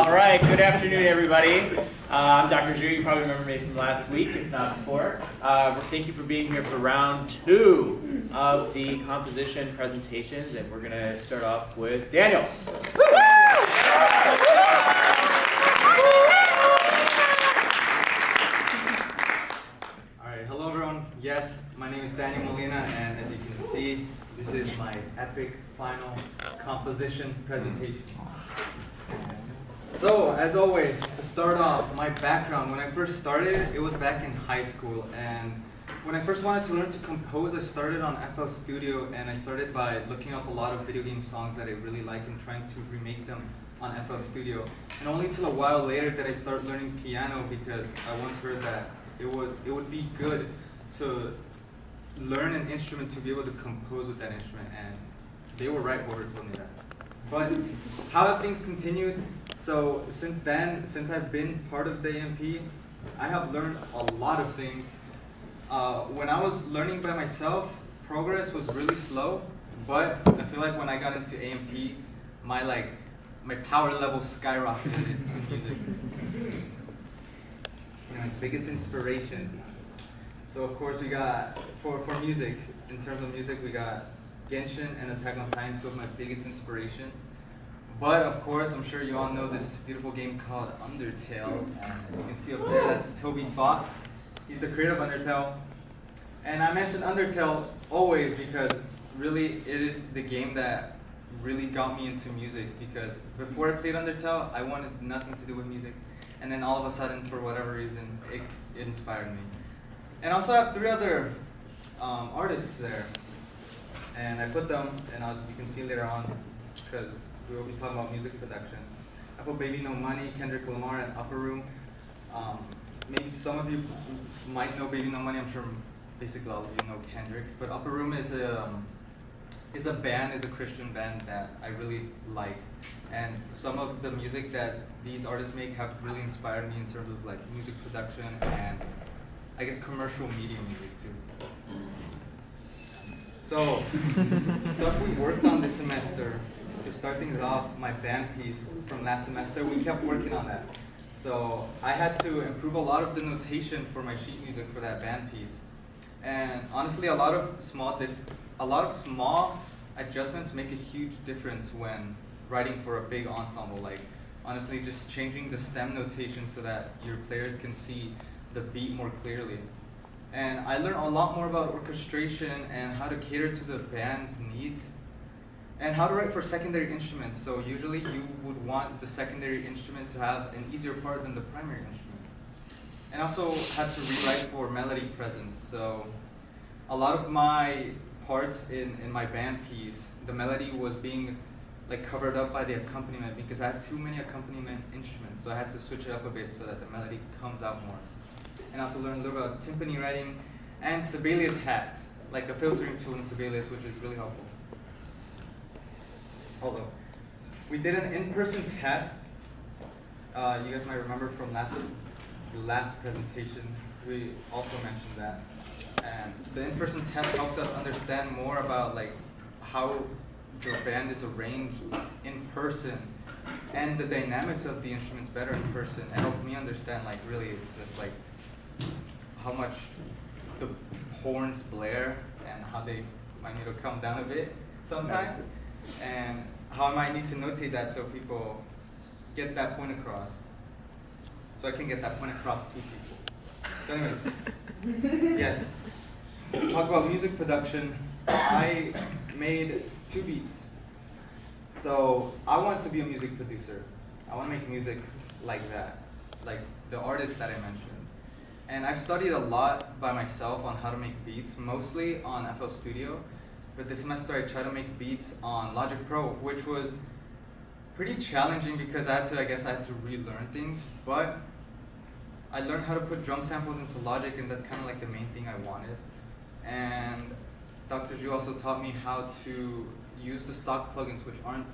All right, good afternoon, everybody. I'm Dr. Zhu. You probably remember me from last week, if not before. Thank you for being here for round 2 of the composition presentations, and we're going to start off with Daniel. All right, hello everyone. Yes, my name is Daniel Molina, and as you can see, this is my epic final composition presentation. So, as always, to start off, my background, when I first started, it was back in high school, and when I first wanted to learn to compose, I started on FL Studio, and I started by looking up a lot of video game songs that I really like and trying to remake them on FL Studio. And only till a while later did I start learning piano, because I once heard that it would be good to learn an instrument to be able to compose with that instrument, and they were right, whoever told me that. But how have things continued? So since then, since I've been part of the AMP, I have learned a lot of things. When I was learning by myself, progress was really slow, but I feel like when I got into AMP, my power level skyrocketed in music. My biggest inspirations. So of course we got, for music, in terms of music, we got Genshin and Attack on Titan, two of my biggest inspirations. But of course, I'm sure you all know this beautiful game called Undertale. And as you can see up there, that's Toby Fox. He's the creator of Undertale. And I mentioned Undertale always because really it is the game that really got me into music, because before I played Undertale, I wanted nothing to do with music. And then all of a sudden, for whatever reason, it inspired me. And also I have 3 other artists there. And I put them, and as you can see later on, because we will be talking about music production. I put Baby No Money, Kendrick Lamar, and Upper Room. Maybe some of you might know Baby No Money. I'm sure basically all of you know Kendrick. But Upper Room is a band, is a Christian band that I really like. And some of the music that these artists make have really inspired me in terms of like music production and I guess commercial media music too. So, stuff we worked on this semester, to start things off, my band piece from last semester, we kept working on that. So I had to improve a lot of the notation for my sheet music for that band piece. And honestly, a lot of small adjustments make a huge difference when writing for a big ensemble. Like honestly, just changing the stem notation so that your players can see the beat more clearly. And I learned a lot more about orchestration and how to cater to the band's needs, and how to write for secondary instruments. So usually you would want the secondary instrument to have an easier part than the primary instrument. And also had to rewrite for melody presence. So a lot of my parts in my band piece, the melody was being like covered up by the accompaniment because I had too many accompaniment instruments. So I had to switch it up a bit so that the melody comes out more. And also learn a little about timpani writing and Sibelius hats, like a filtering tool in Sibelius, which is really helpful. Although, we did an in-person test. You guys might remember from the last presentation, we also mentioned that. And the in-person test helped us understand more about like how the band is arranged in person and the dynamics of the instruments better in person. It helped me understand like really just like how much the horns blare and how they might need to come down a bit sometimes, and how I might need to notate that so people get that point across. So I can get that point across to people. So anyway, yes, to talk about music production, I made 2 beats. So I want to be a music producer. I want to make music like that, like the artist that I mentioned. And I've studied a lot by myself on how to make beats, mostly on FL Studio. But this semester I tried to make beats on Logic Pro, which was pretty challenging because I had to relearn things. But I learned how to put drum samples into Logic, and that's kind of like the main thing I wanted. And Dr. Zhu also taught me how to use the stock plugins, which aren't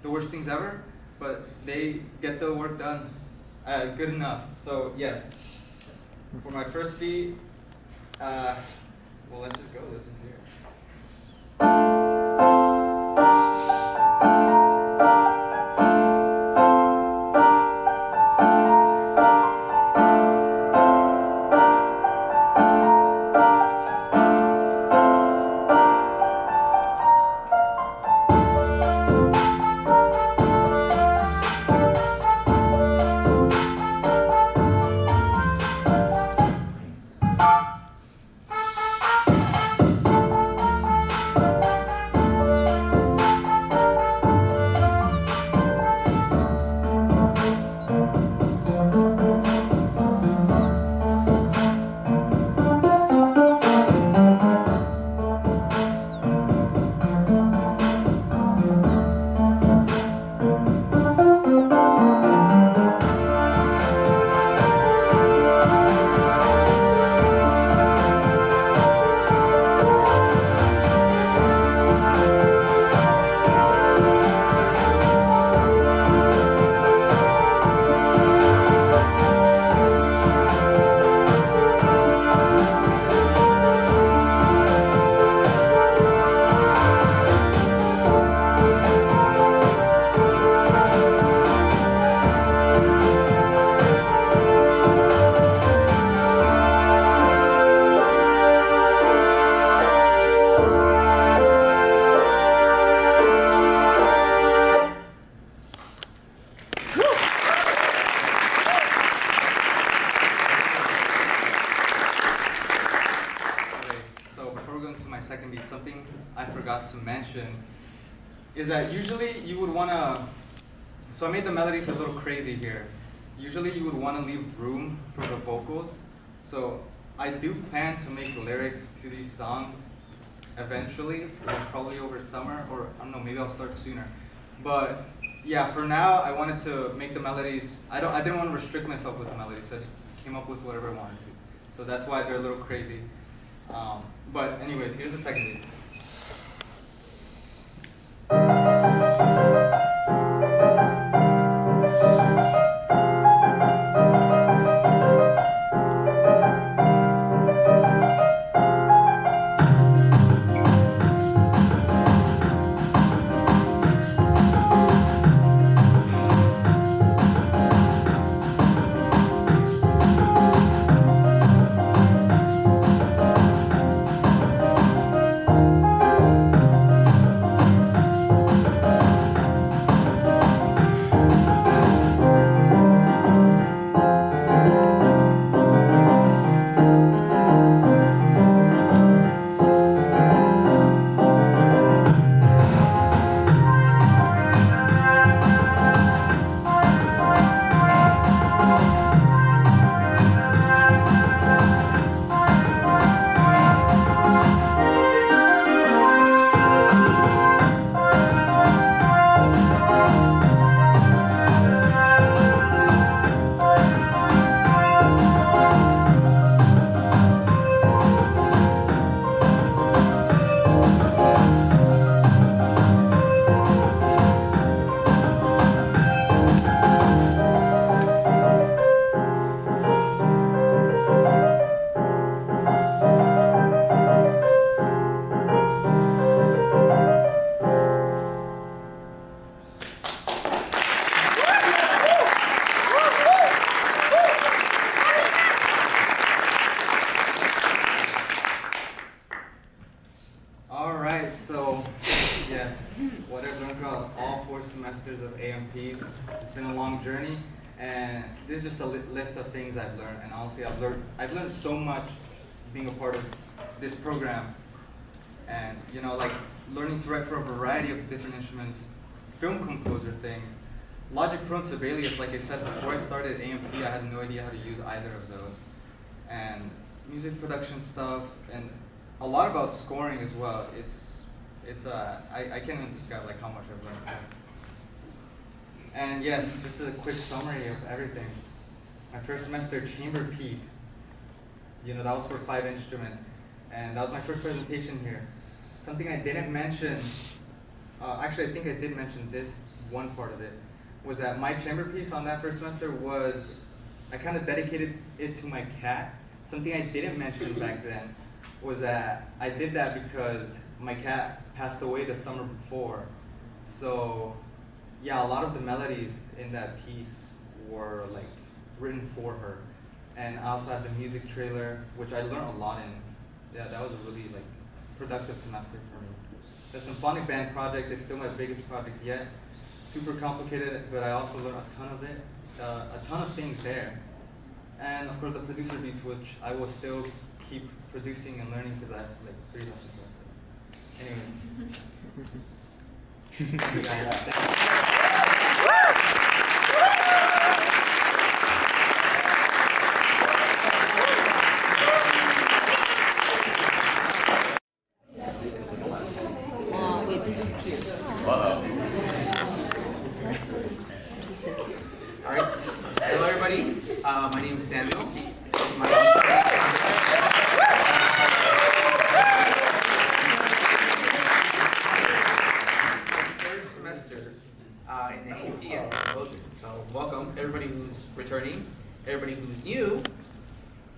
the worst things ever, but they get the work done good enough. So yeah. For my first beat, well, let's just go. Let's just hear it. forgot to mention is that usually you would want to, so I made the melodies a little crazy here. Usually you would want to leave room for the vocals. So I do plan to make lyrics to these songs eventually, probably over summer, or I don't know, maybe I'll start sooner. But yeah, for now I wanted to make the melodies. I didn't want to restrict myself with the melodies, so I just came up with whatever I wanted to. So that's why they're a little crazy. But anyways, here's the second beat. So, yes, what I've learned throughout all 4 semesters of AMP, it's been a long journey, and this is just a list of things I've learned. And honestly, I've learned so much being a part of this program, and you know, like learning to write for a variety of different instruments, film composer things, Logic Pro and Sibelius. Like I said before I started AMP, I had no idea how to use either of those, and music production stuff, and a lot about scoring as well. I can't even describe like how much I've learned. And yes, this is a quick summary of everything. My first semester chamber piece, you know, that was for 5 instruments, and that was my first presentation here. Something I didn't mention, actually I think I did mention this one part of it, was that my chamber piece on that first semester was, I kind of dedicated it to my cat. Something I didn't mention back then was that I did that because my cat passed away the summer before. So yeah, a lot of the melodies in that piece were like written for her. And I also had the music trailer, which I learned a lot in. Yeah, that was a really like productive semester for me. The symphonic band project is still my biggest project yet. Super complicated, but I also learned a ton of it, a ton of things there. And of course the producer beats, which I will still keep producing and learning because I have like 3 lessons left. Anyway. Thank you guys. Oh, wait, this is cute. This is so cute. All right. Hello, everybody. My name is Samuel. My third semester in the AMP as a composer. So welcome, everybody who's returning, everybody who's new.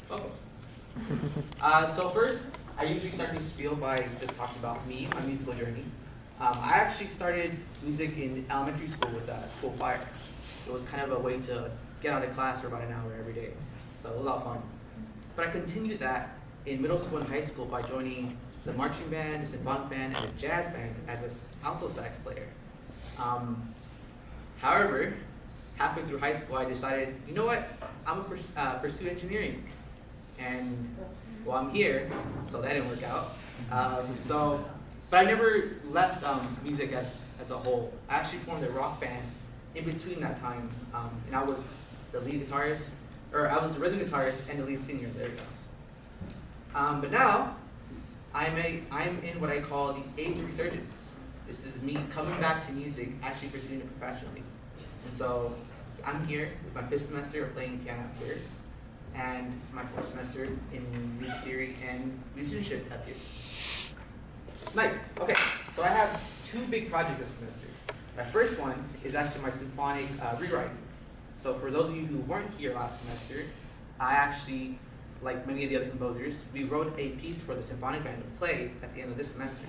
Welcome. So first, I usually start this spiel by just talking about me, my musical journey. I actually started music in elementary school with school choir. It was kind of a way to get out of class for about an hour every day. So it was a lot of fun. But I continued that in middle school and high school by joining the marching band, the symphonic band, and the jazz band as an alto sax player. However, halfway through high school, I decided, you know what, I'm gonna pursue engineering. And well, I'm here, so that didn't work out. So But I never left music as a whole. I actually formed a rock band in between that time, and I was the lead guitarist, or I was the rhythm guitarist and the lead singer. There you go. But now, I'm in what I call the age of resurgence. This is me coming back to music, actually pursuing it professionally. And so, I'm here with my 5th semester of playing piano at Pierce, and my 4th semester in music theory and musicianship at Pierce. Nice. Okay, so I have 2 big projects this semester. My first one is actually my symphonic rewriting. So for those of you who weren't here last semester, I actually, like many of the other composers, we wrote a piece for the symphonic band to play at the end of this semester.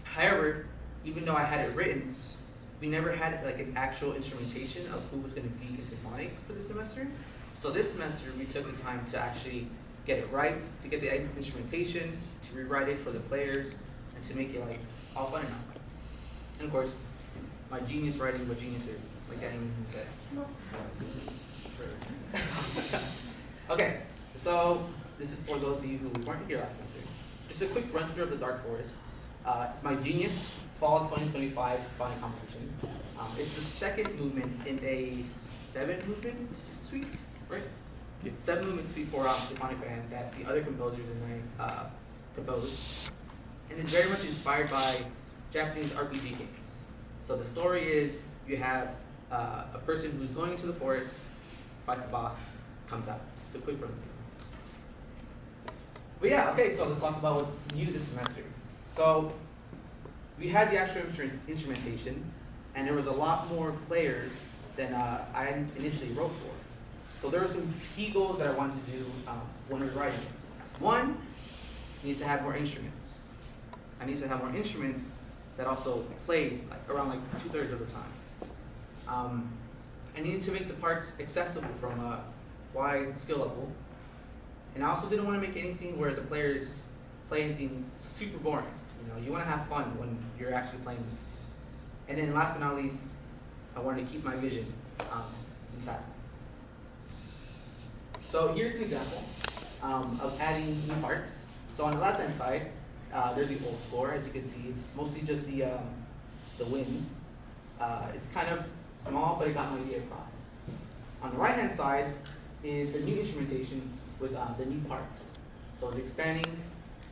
However, even though I had it written, we never had like an actual instrumentation of who was going to be in symphonic for the semester. So this semester we took the time to actually get it right, to get the instrumentation, to rewrite it for the players, and to make it like all fun enough. And of course, my genius writing what genius is, like I even said. Okay, so this is for those of you who weren't here last semester. Just a quick run through of the Dark Forest. It's my genius Fall 2025 symphonic composition. It's the 2nd movement in a 7-movement suite, right? 7-movement suite for symphonic band that the other composers in my composed, and it's very much inspired by Japanese RPG games. So the story is you have a person who's going into the forest, fights a boss, comes out. Just a quick run. But yeah, okay. So let's talk about what's new this semester. So we had the actual instrumentation, and there was a lot more players than I initially wrote for. So there were some key goals that I wanted to do when we were writing. One, I need to have more instruments. I need to have more instruments that also play around 2/3 of the time. I needed to make the parts accessible from a wide skill level. And I also didn't want to make anything where the players play anything super boring. You want to have fun when you're actually playing this piece. And then last but not least, I wanted to keep my vision intact. So here's an example of adding new parts. So on the left-hand side, there's the old score. As you can see, it's mostly just the winds. It's kind of small, but it got my idea across. On the right-hand side is the new instrumentation with the new parts. So it's expanding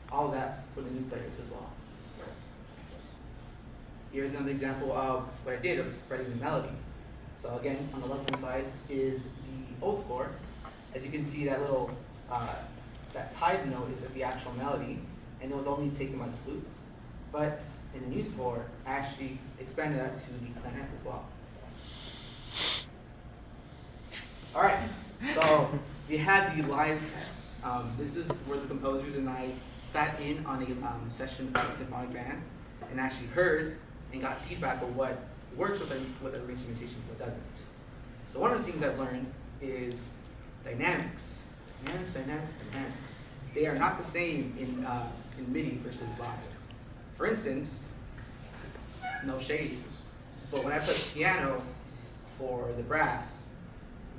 all of that for the new players as well. Here's another example of what I did of spreading the melody. So again, on the left-hand side is the old score. As you can see, that little that tide note is the actual melody, and it was only taken by the flutes. But in the new score, I actually expanded that to the clarinet as well. All right, so we had the live test. This is where the composers and I sat in on a session of the symphonic band and actually heard and got feedback of what works with our instrumentation and what doesn't. So one of the things I've learned is dynamics. Dynamics. They are not the same in MIDI versus live. For instance, no shade, but when I put piano for the brass,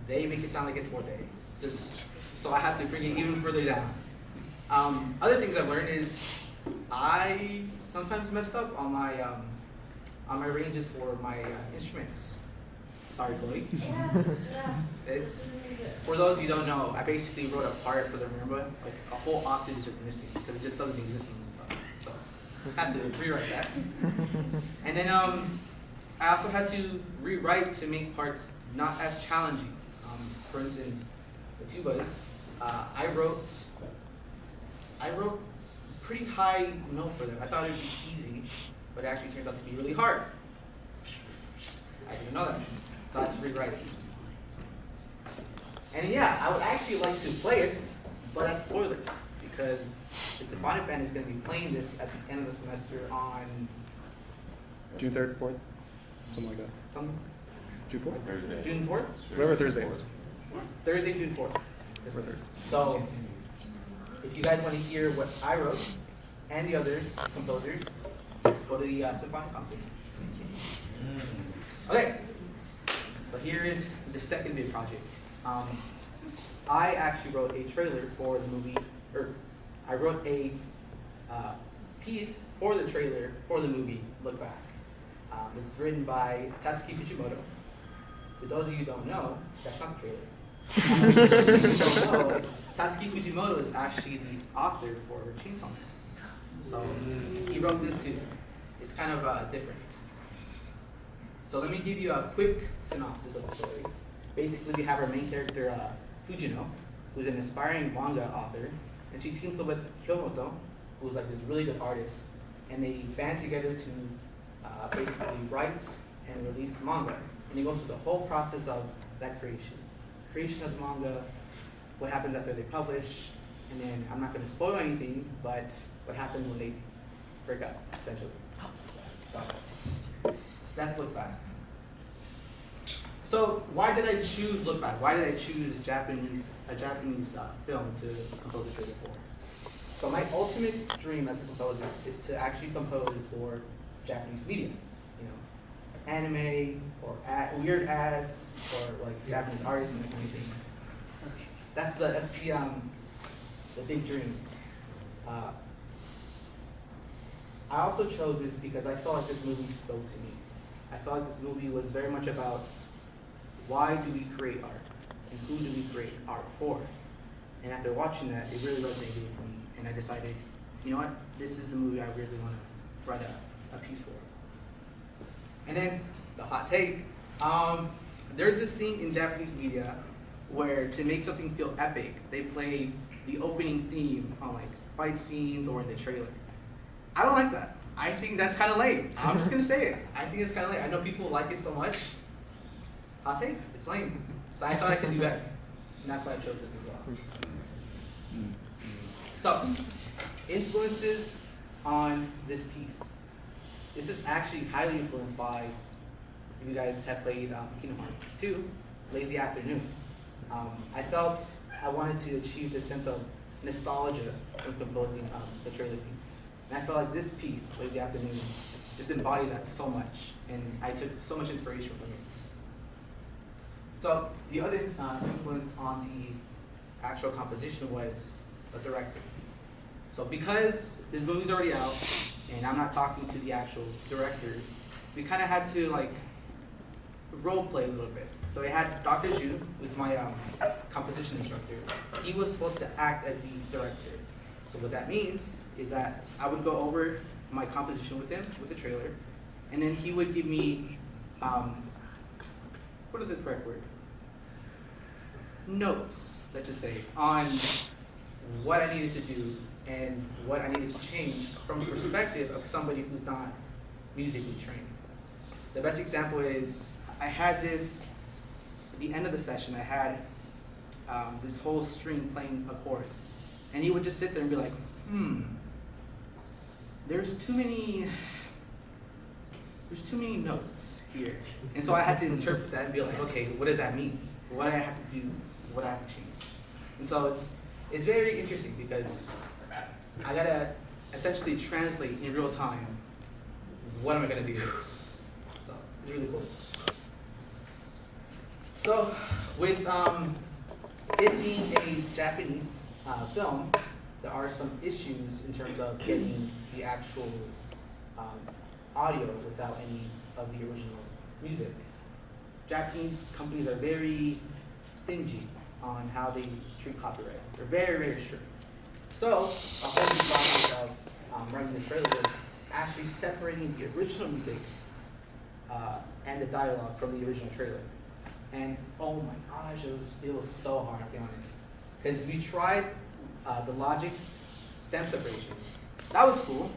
they make it sound like it's forte. Just so I have to bring it even further down. Other things I've learned is I sometimes messed up on my ranges for my instruments. Sorry, Chloe. It's for those of you who don't know, I basically wrote a part for the marimba, like a whole octave is just missing because it just doesn't exist in the so I had to rewrite that. And then I also had to rewrite to make parts not as challenging. For instance, the tubas, I wrote pretty high note for them. I thought it would be easy, but it actually turns out to be really hard. I didn't know that, so I had to rewrite it. And yeah, I would actually like to play it, but that's spoilers, because the symphonic band is going to be playing this at the end of the semester on June 3rd, 4th? Something like that. some June 4th? Thursday. June 4th? Whatever Thursday is. Thursday, June 4th. Whatever Thursday. So, if you guys want to hear what I wrote and the others, composers, go to the symphonic concert. Okay, so here is the second big project. I actually wrote a trailer for the movie, or I wrote a piece for the trailer for the movie Look Back. It's written by Tatsuki Fujimoto. For those of you who don't know, that's not the trailer. For those of you who don't know, Tatsuki Fujimoto is actually the author for Chainsaw Man. So he wrote this too. It's kind of different. So let me give you a quick synopsis of the story. Basically, we have our main character, Fujino, who's an aspiring manga author, and she teams up with Kyomoto, who's like this really good artist, and they band together to basically write and release manga. And it goes through the whole process of that creation of the manga, what happens after they publish, and then I'm not going to spoil anything, but what happens when they break up, essentially. So that's Look Back. So why did I choose Look Back? Why did I choose a Japanese film to compose a trailer for? So my ultimate dream as a composer is to actually compose for Japanese media, you know, anime or weird ads or like Japanese artists and that kind of thing. That's the big dream. I also chose this because I felt like this movie spoke to me. I felt like this movie was very much about why do we create art and who do we create art for? And after watching that, it really resonated with me, and I decided, you know what, this is the movie I really want to write a piece for. And then the hot take, there's this scene in Japanese media where to make something feel epic, they play the opening theme on like fight scenes or in the trailer. I don't like that. I think that's kind of lame. I'm just gonna say it. I think it's kind of lame. I know people like it so much. Hot take, it's lame. So I thought I could do better, and that's why I chose this as well. So, influences on this piece. This is actually highly influenced by, if you guys have played Kingdom Hearts 2, Lazy Afternoon. I felt I wanted to achieve this sense of nostalgia when composing the trailer piece. And I felt like this piece, Lazy Afternoon, just embodied that so much, and I took so much inspiration from it. So the other influence on the actual composition was the director. So because this movie's already out, and I'm not talking to the actual directors, we kind of had to like role play a little bit. So we had Dr. Zhu, who's my composition instructor. He was supposed to act as the director. So what that means is that I would go over my composition with him, with the trailer, and then he would give me, what is the correct word? Notes, let's just say, on what I needed to do and what I needed to change from the perspective of somebody who's not musically trained. The best example is I had this, at the end of the session, I had this whole string playing a chord. And he would just sit there and be like, there's too many notes here. And so I had to interpret that and be like, okay, what does that mean? What do I have to do? What do I have to change? And so it's very interesting because I gotta essentially translate in real time what am I gonna do. So it's really cool. So with it being a Japanese film, there are some issues in terms of getting the actual audio without any of the original music. Japanese companies are very stingy on how they treat copyright. They're very, very strict. So a whole new process of writing this trailer was actually separating the original music and the dialogue from the original trailer. And oh my gosh, it was so hard, to be honest. Because we tried the Logic stem separation. That was cool.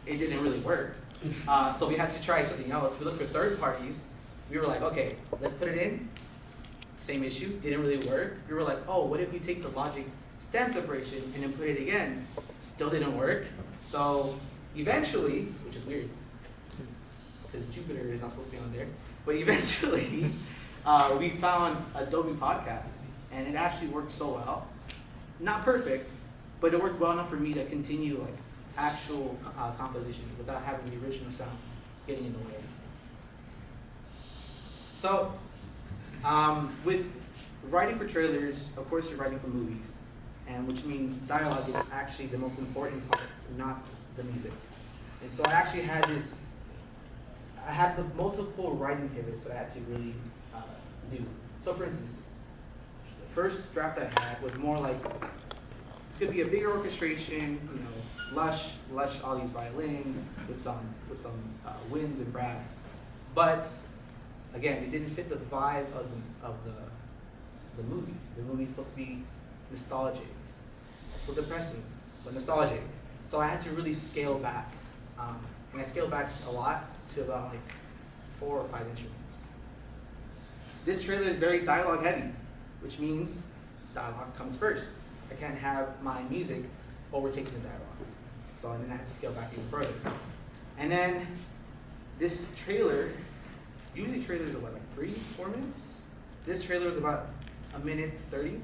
It didn't really work. So we had to try something else. We looked for third parties. We were like, okay, let's put it in. Same issue, didn't really work. We were like, oh, what if we take the Logic stem separation and then put it again? Still didn't work. So eventually, which is weird, because Jupiter is not supposed to be on there, but eventually we found Adobe Podcast, and it actually worked so well. Not perfect, but it worked well enough for me to continue like actual composition without having the original sound getting in the way. So with writing for trailers, of course you're writing for movies, and which means dialogue is actually the most important part, not the music. And so I actually had I had the multiple writing pivots that I had to really do. So for instance, the first draft I had was more like, it's gonna be a bigger orchestration, you know, lush, all these violins with some winds and brass. But again, it didn't fit the vibe of the movie. The movie's supposed to be nostalgic, so depressing, but nostalgic. So I had to really scale back, and I scaled back a lot to about like 4 or 5 instruments. This trailer is very dialogue heavy, which means dialogue comes first. I can't have my music overtaking the dialogue. So then I had to scale back even further. And then this trailer, usually trailers are what, like 3-4 minutes? This trailer was about 1:30.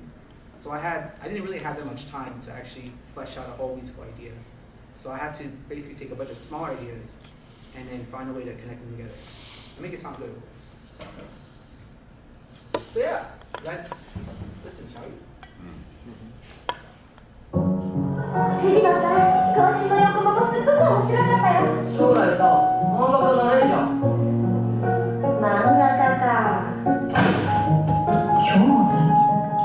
So I didn't really have that much time to actually flesh out a whole musical idea. So I had to basically take a bunch of smaller ideas and then find a way to connect them together and make it sound good, of course. So yeah, let's listen, shall we? 藤野ちゃん、今週の横浜もすっごく面白かったよ。将来さ、漫画家になれるじゃん。漫画家か。兄弟？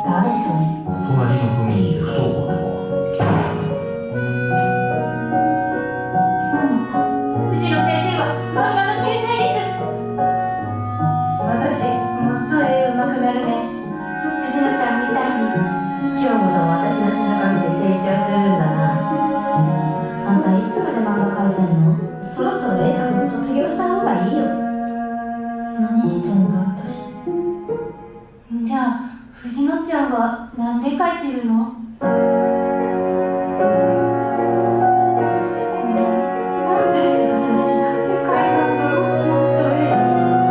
誰それ？隣の組にいる不登校の子。藤野先生は漫画の天才です。私、もっと絵うまくなるね。藤野ちゃんみたいに。今日も私の背中見て成長するんだな。あんたいつまで漫画描いてんの？そろそろ絵描くの卒業した方がいいよ。何してんだ私。じゃあ藤野ちゃんはなんで描いてるの？なんで私なんで描いたんだろう。もっと絵う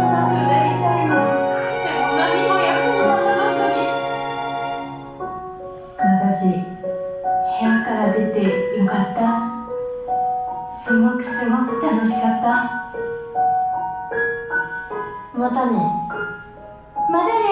まくなりたいの。描いても何も役に立たないのに。私、部屋から出てよかった。すごく楽しかった。またね。またね。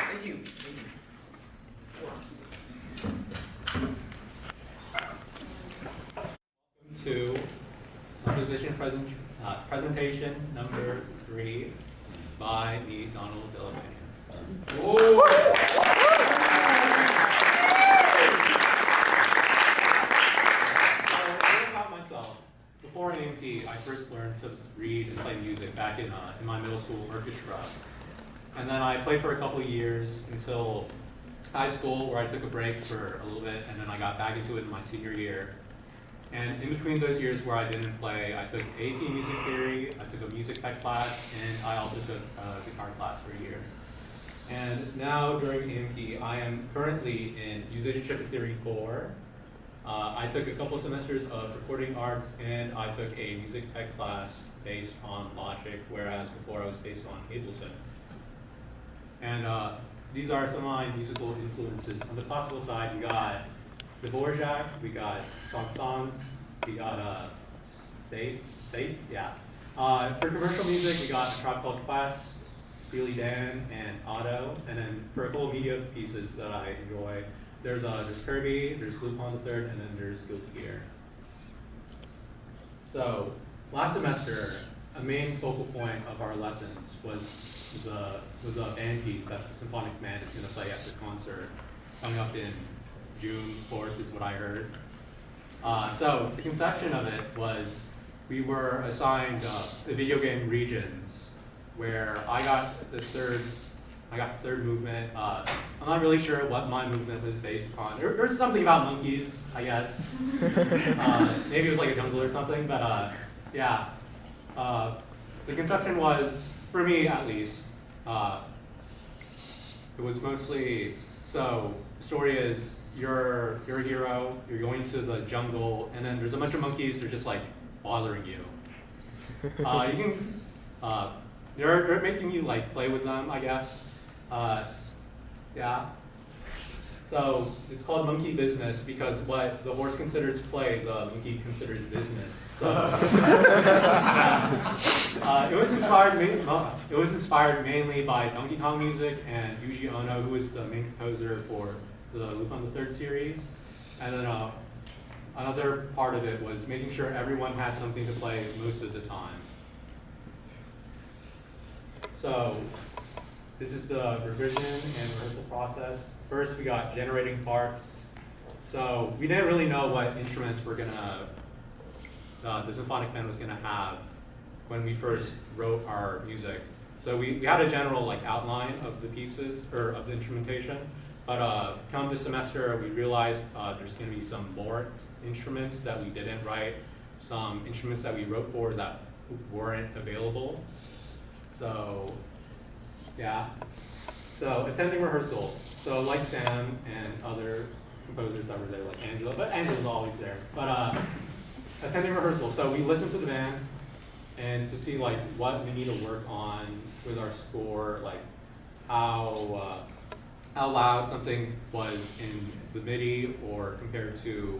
Thank you. To composition presentation number 3 by the Donald Delabanian. About myself, before AMP, I first learned to read and play music back in my middle school orchestra. And then I played for a couple years until high school, where I took a break for a little bit, and then I got back into it in my senior year. And in between those years where I didn't play, I took AP Music Theory, I took a music tech class, and I also took a guitar class for a year. And now during AMP, I am currently in Musicianship Theory 4. I took a couple semesters of recording arts, and I took a music tech class based on Logic, whereas before I was based on Ableton. And these are some of my musical influences. On the classical side, we got Dvorak, we got Saint-Saëns, we got States, yeah. For commercial music, we got A Tribe Called Quest, Steely Dan, and Otto. And then for a couple of media pieces that I enjoy, there's Kirby, there's Lupin the Third, and then there's Guilty Gear. So last semester, a main focal point of our lessons was a band piece that the Symphonic Command is going to play at the concert coming up in June 4th is what I heard. So the conception of it was we were assigned the video game regions, where I got the third movement. I'm not really sure what my movement was based upon. There was something about monkeys, I guess. Maybe it was like a jungle or something, but yeah. The conception was, for me at least, it was mostly, So the story is you're a hero, you're going to the jungle, and then there's a bunch of monkeys, they're just like bothering you. They're making you like play with them, I guess. Yeah. So it's called monkey business because what the horse considers play, the monkey considers business. So, it was inspired mainly by Donkey Kong music and Yuji Ono, who was the main composer for the Lupin the Third series. And then another part of it was making sure everyone had something to play most of the time. So this is the revision and rehearsal process. First, we got generating parts. So we didn't really know what instruments the symphonic band was gonna have when we first wrote our music. So we had a general like outline of the pieces or of the instrumentation, but come this semester we realized there's gonna be some more instruments that we didn't write, some instruments that we wrote for that weren't available. So yeah. So attending rehearsal. So like Sam and other composers that were there, like Angela, but Angela's always there. But attending rehearsal. So we listened to the band and to see like what we need to work on with our score, like how loud something was in the MIDI or compared to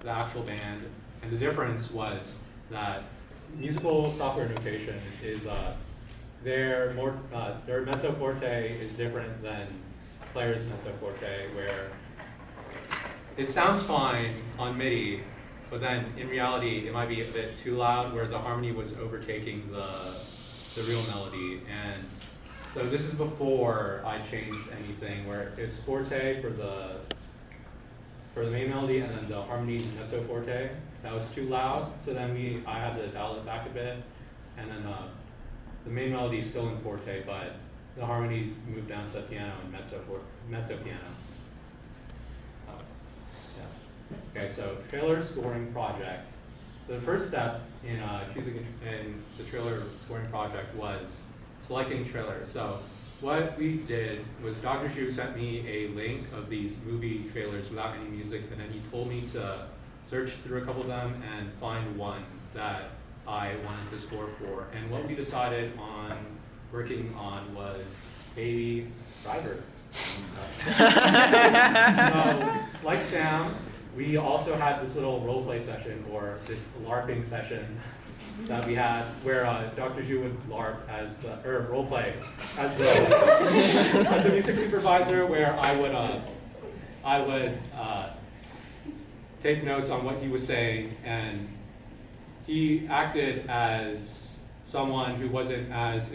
the actual band. And the difference was that musical software notation is their mezzo forte is different than Claire's mezzo forte, where it sounds fine on MIDI, but then in reality it might be a bit too loud, where the harmony was overtaking the real melody. And so this is before I changed anything, where it's forte for the main melody, and then the harmonies mezzo forte. That was too loud, so then I had to dial it back a bit, and then the main melody is still in forte, but the harmonies moved down to piano and mezzo piano. Yeah. Okay, so trailer scoring project. So the first step in choosing in the trailer scoring project was selecting trailers. So what we did was Dr. Zhu sent me a link of these movie trailers without any music, and then he told me to search through a couple of them and find one that I wanted to score for. And what we decided on working on was Baby Driver. So, like Sam, we also had this little role play session, or this LARPing session that we had, where Dr. Zhu would LARP as role play as the music supervisor, where I would take notes on what he was saying, and he acted as someone who wasn't as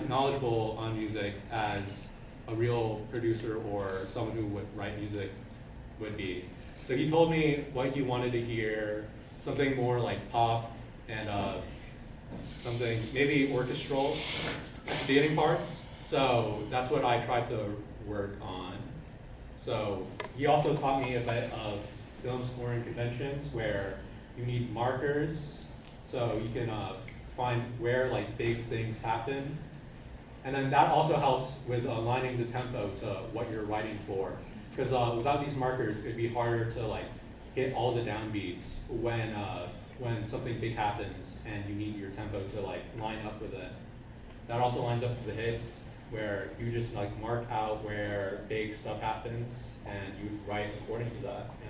knowledgeable on music as a real producer or someone who would write music would be. So he told me what he wanted to hear, something more like pop and something maybe orchestral beginning parts. So that's what I tried to work on. So he also taught me a bit of film scoring conventions, where you need markers so you can find where like big things happen. And then that also helps with aligning the tempo to what you're writing for. Because without these markers, it'd be harder to like hit all the downbeats when something big happens and you need your tempo to like line up with it. That also lines up with the hits, where you just like mark out where big stuff happens and you write according to that. Yeah.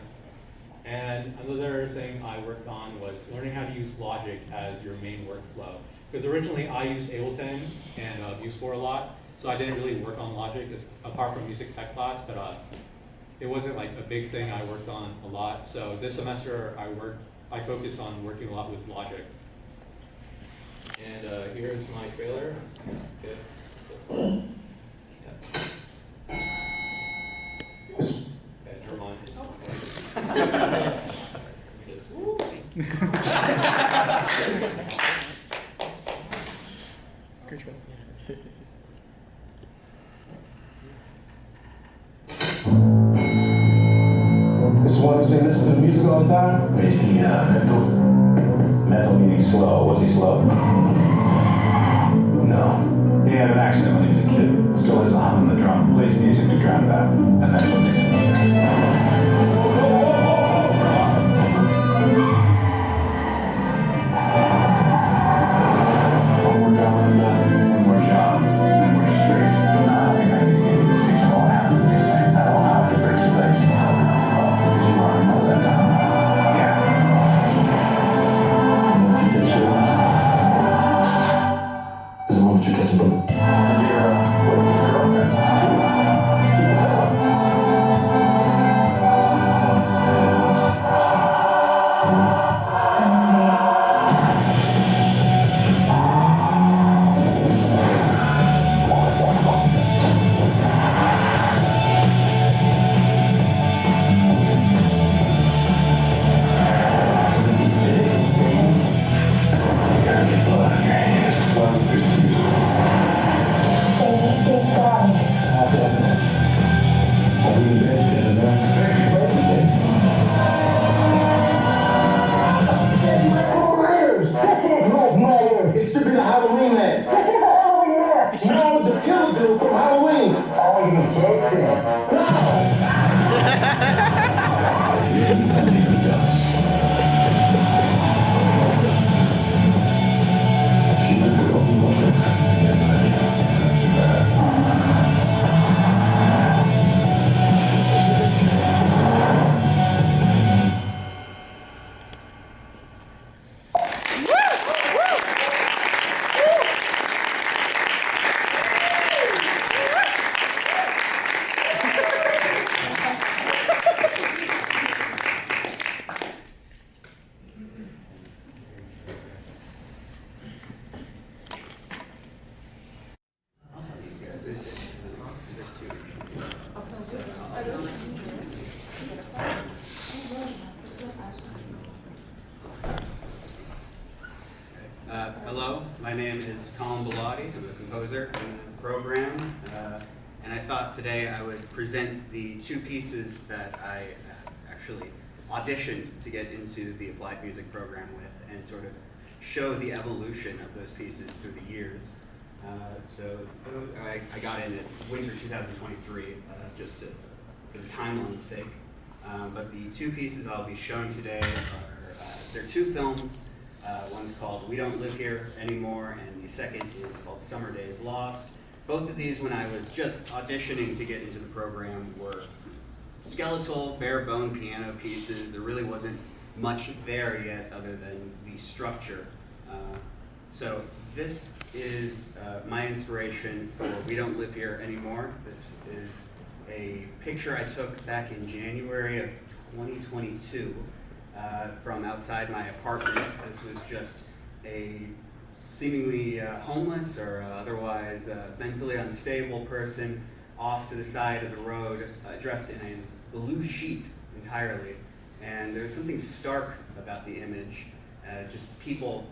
And another thing I worked on was learning how to use Logic as your main workflow. Because originally I used Ableton and MuseScore a lot, so I didn't really work on Logic apart from music tech class, but it wasn't like a big thing I worked on a lot. So this semester I focused on working a lot with Logic. And here's my trailer. Good. Yeah. Okay, never mind. Good job. This one who say listen to the music all the time? Is he mental? Mental meaning slow. Was he slow? No. He had an accident when he was a kid. Still has a hum in the drum, plays music to drown it out, and that's what makes it one more job and I'm done. One more job and we're straight. No, I think I need to give you the six all after this thing. I don't know how to break your legs. Because you already know that now. Yeah. The moment you catch yours is the moment you catch a boat. Your waitress girlfriend. It's to be the Halloween man. Oh, yes. No, the killer dude from Halloween. Oh, you mean Jason? Hello, my name is Colin Bellotti. I'm a composer in the program, and I thought today I would present the two pieces that I actually auditioned to get into the applied music program with, and sort of show the evolution of those pieces through the years. So I got in at winter 2023, just for the timeline's sake. But the two pieces I'll be showing today are, they're two films. One's called We Don't Live Here Anymore, and the second is called Summer Days Lost. Both of these, when I was just auditioning to get into the program, were skeletal, bare bone piano pieces. There really wasn't much there yet other than the structure. So this is my inspiration for We Don't Live Here Anymore. This is a picture I took back in January of 2022 from outside my apartment. This was just a seemingly homeless or otherwise mentally unstable person off to the side of the road, dressed in a blue sheet entirely. And there's something stark about the image. Just people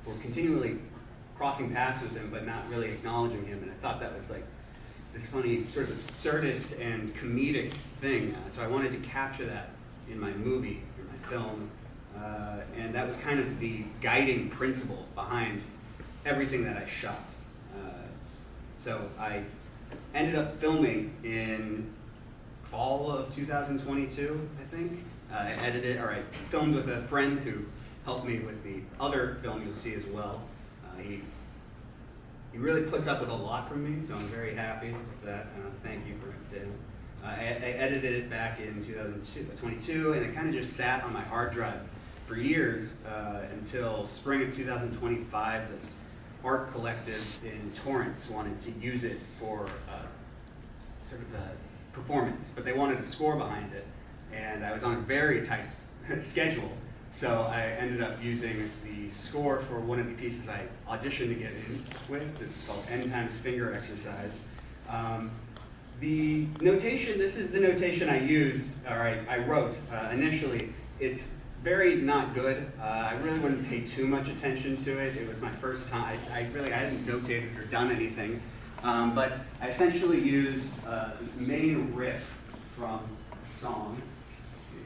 were continually crossing paths with him, but not really acknowledging him. And I thought that was like this funny, sort of absurdist and comedic thing. So I wanted to capture that in my movie, in my film. And that was kind of the guiding principle behind everything that I shot. So I ended up filming in fall of 2022, I think. I filmed with a friend who helped me with the other film you'll see as well. He really puts up with a lot from me, so I'm very happy with that. Thank you to him. I edited it back in 2022, and it kind of just sat on my hard drive for years until spring of 2025. This art collective in Torrance wanted to use it for sort of a performance, but they wanted a score behind it, and I was on a very tight schedule. So I ended up using the score for one of the pieces I auditioned to get in with. This is called N times Finger Exercise. The notation, this is the notation I used, or I wrote initially. It's very not good. I really wouldn't pay too much attention to it. It was my first time. I hadn't notated or done anything. But I essentially used this main riff from a song. Let's see.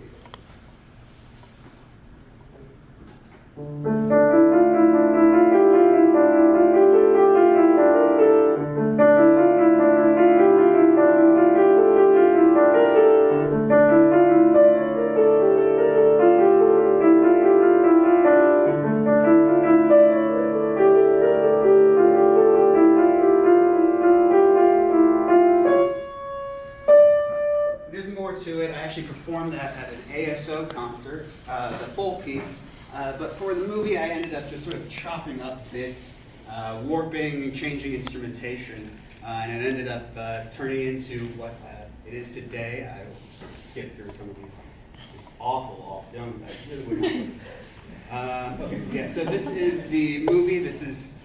insert the full piece, but for the movie I ended up just sort of chopping up bits, warping and changing instrumentation, and it ended up turning into what it is today. I will sort of skip through some of these. It's awful, I really wouldn't. Okay, yeah, so this is the movie. This is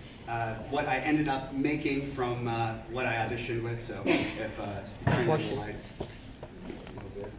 what I ended up making from what I auditioned with, so if you turn on the lights a little bit.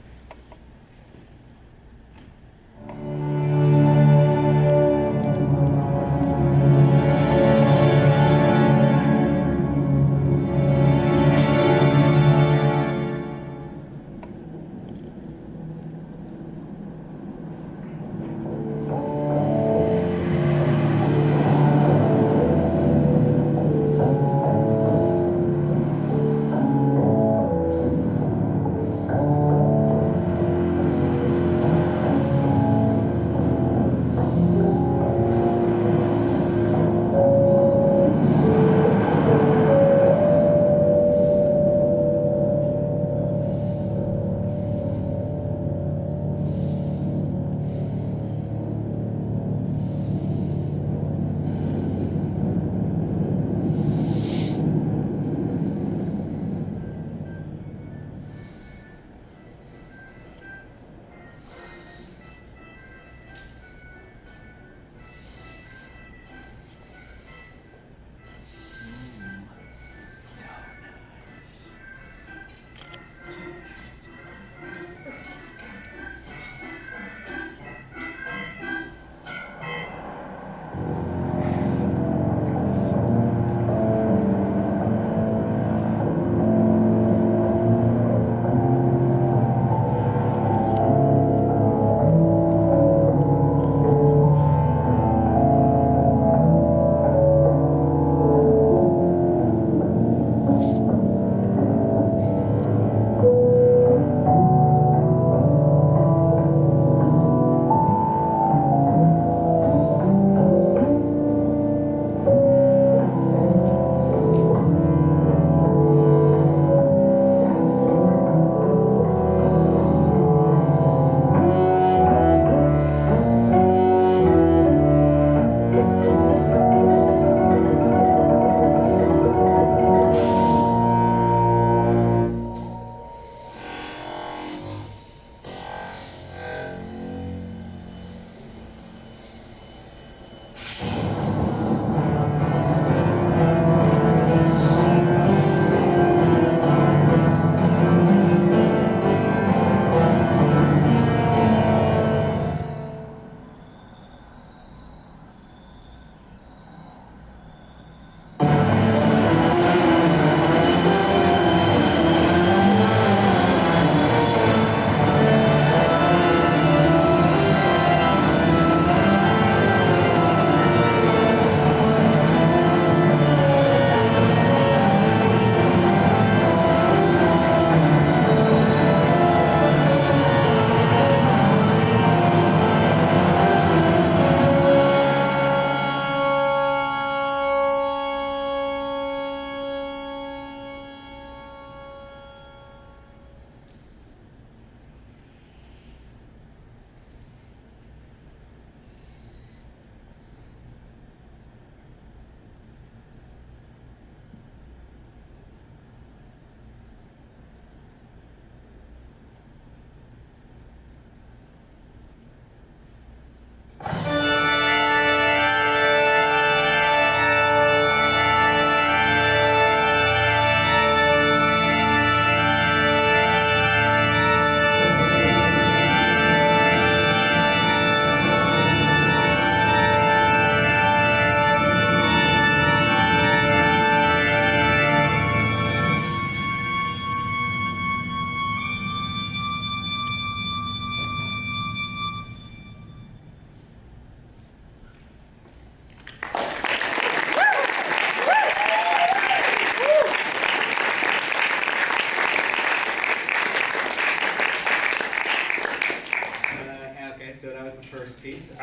first piece.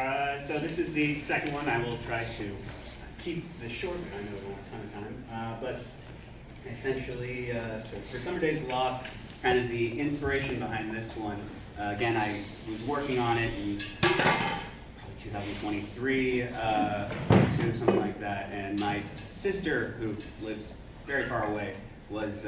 So this is the second one. I will try to keep this short. I know we don't have a ton of time. But essentially, for Summer Days Lost, kind of the inspiration behind this one Again, I was working on it in probably 2023, something like that, and my sister, who lives very far away, was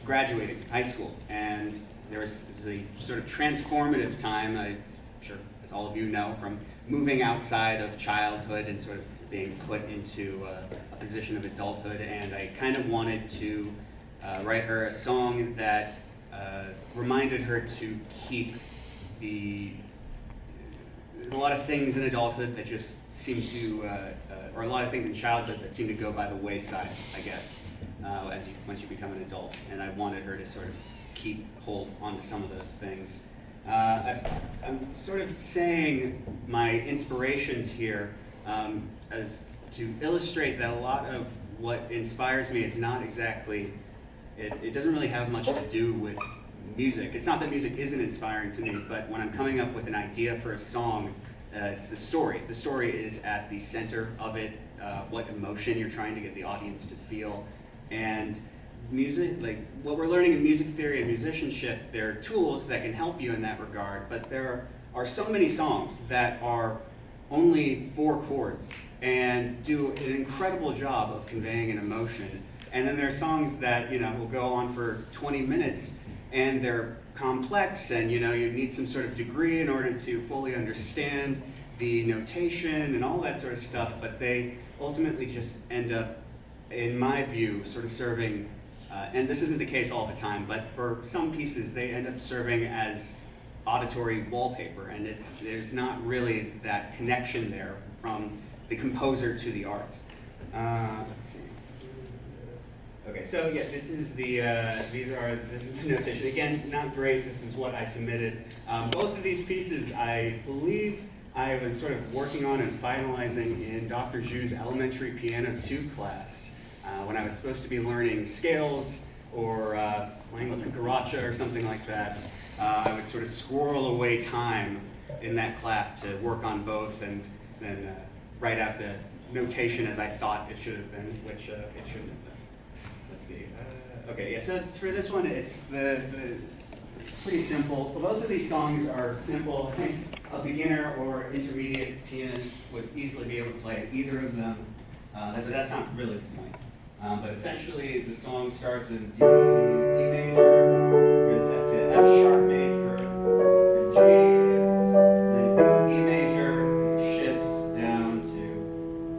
graduating high school, and it was a sort of transformative time, I'm sure as all of you know, from moving outside of childhood and sort of being put into a position of adulthood, and I kind of wanted to write her a song that reminded her to keep there's a lot of things in adulthood that just seem to, or a lot of things in childhood that seem to go by the wayside, I guess, once you become an adult. And I wanted her to sort of keep hold onto some of those things. I'm sort of saying my inspirations here as to illustrate that a lot of what inspires me is not exactly, it doesn't really have much to do with music. It's not that music isn't inspiring to me, but when I'm coming up with an idea for a song, it's the story. The story is at the center of it, what emotion you're trying to get the audience to feel. And music, like what we're learning in music theory and musicianship, there are tools that can help you in that regard, but there are so many songs that are only 4 chords and do an incredible job of conveying an emotion. And then there are songs that, will go on for 20 minutes and they're complex, and you need some sort of degree in order to fully understand the notation and all that sort of stuff, but they ultimately just end up, in my view, sort of serving, and this isn't the case all the time, but for some pieces they end up serving as auditory wallpaper, and there's not really that connection there from the composer to the art. Let's see. Okay, so yeah, this is the notation. Again, not great. This is what I submitted. Both of these pieces, I believe, I was sort of working on and finalizing in Dr. Zhu's elementary piano 2 class when I was supposed to be learning scales or playing La Cucaracha or something like that. I would sort of squirrel away time in that class to work on both and then write out the notation as I thought it should have been, which it shouldn't have been. Let's see. Okay, yeah, so for this one, it's pretty simple. Both of these songs are simple. I think a beginner or intermediate pianist would easily be able to play either of them, but that's not really the point. But essentially, the song starts in D major, we're going to step to F sharp major, and G, and then E major shifts down to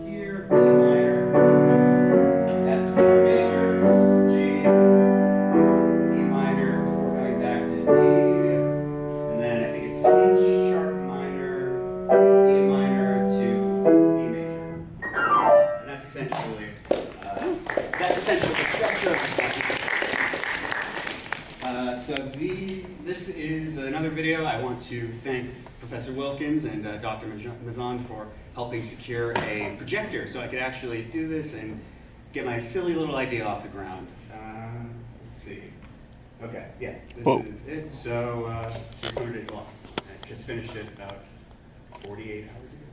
here, B minor, F sharp major, G, E minor, before coming back to D, and then I think it's C sharp minor, E minor to E major. And that's essentially the structure of the song. So this is another video. I want to thank Professor Wilkins and Dr. Mazan for helping secure a projector so I could actually do this and get my silly little idea off the ground. Let's see. Okay, yeah, this is it. So, 600 Days Lost. I just finished it about 48 hours ago.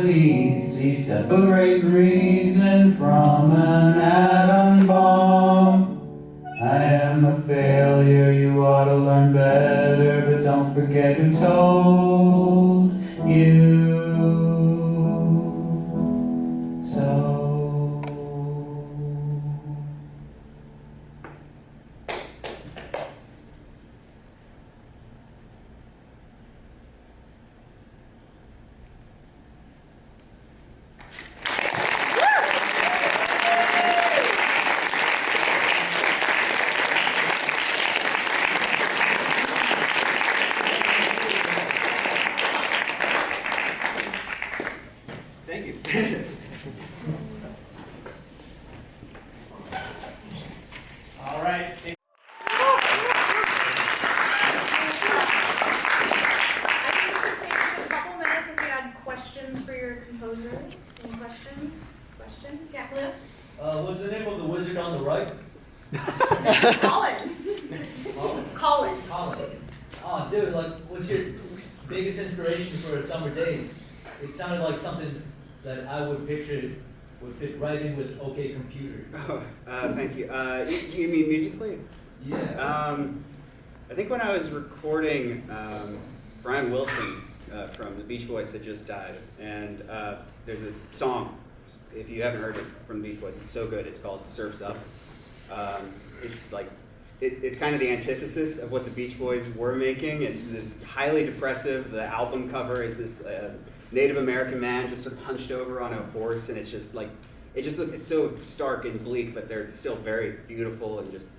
easy separating reason from an atom bomb. I am a failure, you ought to learn better, but don't forget who told you so. Thank you. All right. I think it would take us a couple minutes if we had questions for your composers. Any questions? Questions? Yeah, Cliff? What's the name of the wizard on the right? Colin. Colin. Colin. Oh, dude, like, what's your biggest inspiration for summer days? It sounded like something that I would picture would fit right in with OK Computer. Oh, thank you. You mean musically? Yeah. I think when I was recording, Brian Wilson from the Beach Boys had just died, and there's this song. If you haven't heard it from the Beach Boys, it's so good. It's called "Surf's Up." It's like it's kind of the antithesis of what the Beach Boys were making. It's highly depressive. The album cover is this Native American man just sort of hunched over on a horse, and it's just like it's so stark and bleak, but they're still very beautiful and just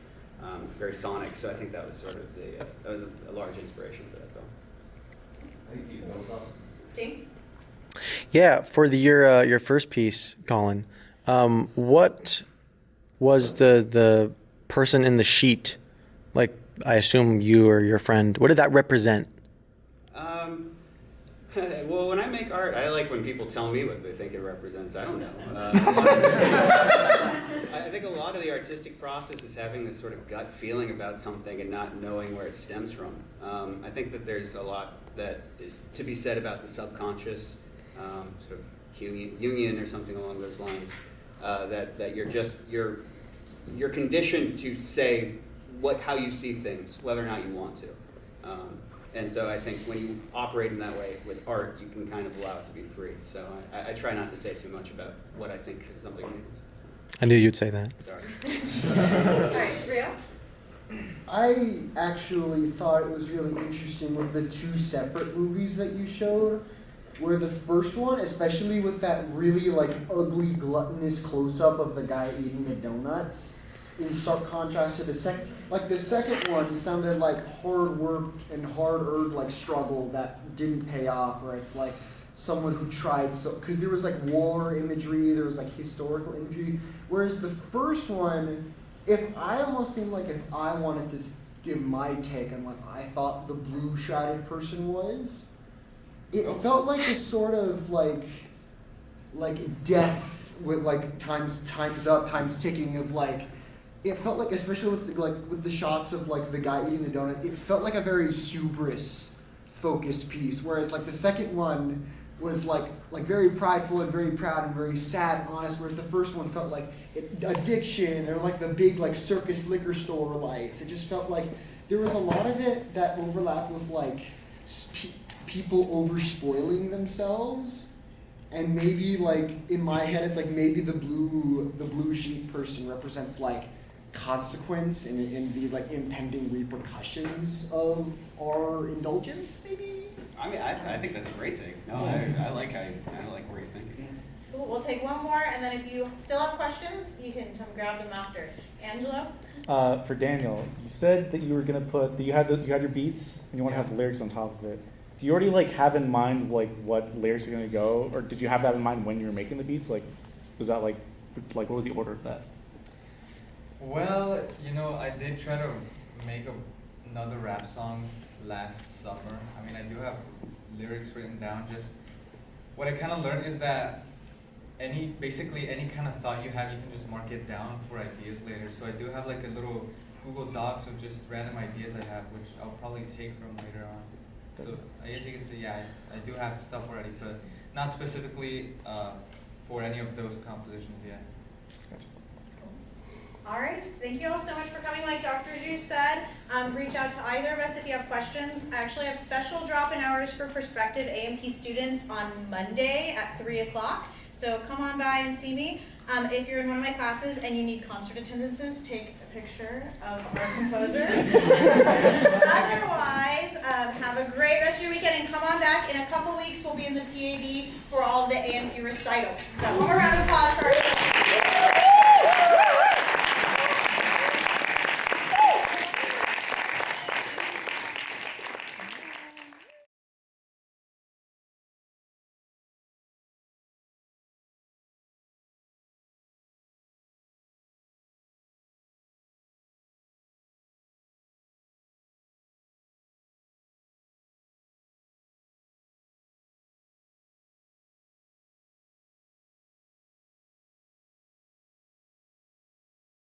very sonic. So I think that was sort of that was a large inspiration for that song. Thank you. That was awesome. James? Yeah, for your first piece, Colin, what was the person in the sheet? Like, I assume you or your friend. What did that represent? Well, when I make art, I like when people tell me what they think it represents. I don't know. I think a lot of the artistic process is having this sort of gut feeling about something and not knowing where it stems from. I think that there's a lot that is to be said about the subconscious, sort of Jungian or something along those lines. That you're conditioned to say how you see things, whether or not you want to. And so I think when you operate in that way with art, you can kind of allow it to be free. So I try not to say too much about what I think something means. I knew you'd say that. Sorry. All right, Rio? I actually thought it was really interesting with the two separate movies that you showed, where the first one, especially with that really like ugly gluttonous close-up of the guy eating the donuts, in stark contrast to the second. Like the second one sounded like hard work and hard-earned like struggle that didn't pay off, where it's like someone who tried so, because there was like war imagery, there was like historical imagery, whereas the first one, I almost seemed like if I wanted to give my take on what I thought the blue shrouded person was, it felt like a sort of like death with like time's up, time's ticking of like. It felt like, especially with the shots of like the guy eating the donut, it felt like a very hubris-focused piece. Whereas like the second one was like very prideful and very proud and very sad and honest. Whereas the first one felt like addiction or like the big like circus liquor store lights. It just felt like there was a lot of it that overlapped with like people over spoiling themselves. And maybe like in my head, it's like maybe the blue sheet person represents like consequence and the like impending repercussions of our indulgence, maybe. I mean, I think that's a great take. No, I like where you're thinking. Cool. We'll take one more, and then if you still have questions, you can come grab them after. Angelo? For Daniel, you said that you were gonna you had your beats and you want to have lyrics on top of it. Do you already like have in mind like what lyrics are gonna go, or did you have that in mind when you were making the beats? Like, was that like what was the order of that? Well, I did try to make another rap song last summer. I mean, I do have lyrics written down. Just what I kind of learned is that basically any kind of thought you have, you can just mark it down for ideas later. So I do have like a little Google Docs of just random ideas I have, which I'll probably take from later on. So I guess you can say, yeah, I do have stuff already, but not specifically for any of those compositions yet. All right, thank you all so much for coming. Like Dr. Zhu said, reach out to either of us if you have questions. I actually have special drop-in hours for prospective AMP students on Monday at 3 o'clock. So come on by and see me. If you're in one of my classes and you need concert attendances, take a picture of our composers. Otherwise, have a great rest of your weekend and come on back. In a couple weeks, we'll be in the PAB for all the AMP recitals. So one more round of applause for our